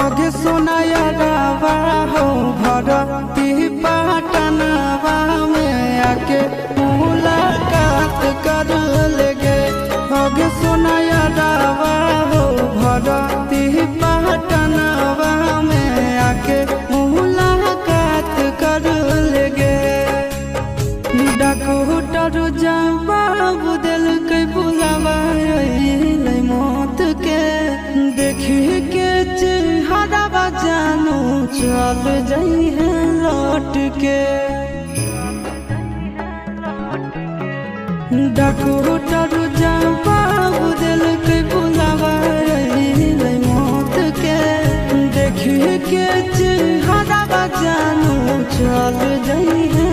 अगे सोनाया रावा हो भरती पटनवा में आके मुलाकात कर लेगे। अगे सोनाया रावा हो भरती पटनवा में आके मुलाकात कर लेगे। डॉक्टर जवाब दिल के बुलावा मौत के देखी के चेहरा जानू चल जाई है लौट के। डॉक्टर जवाब दिल के बुलावा मौत के देखी के चेहरा जानू चल जाई है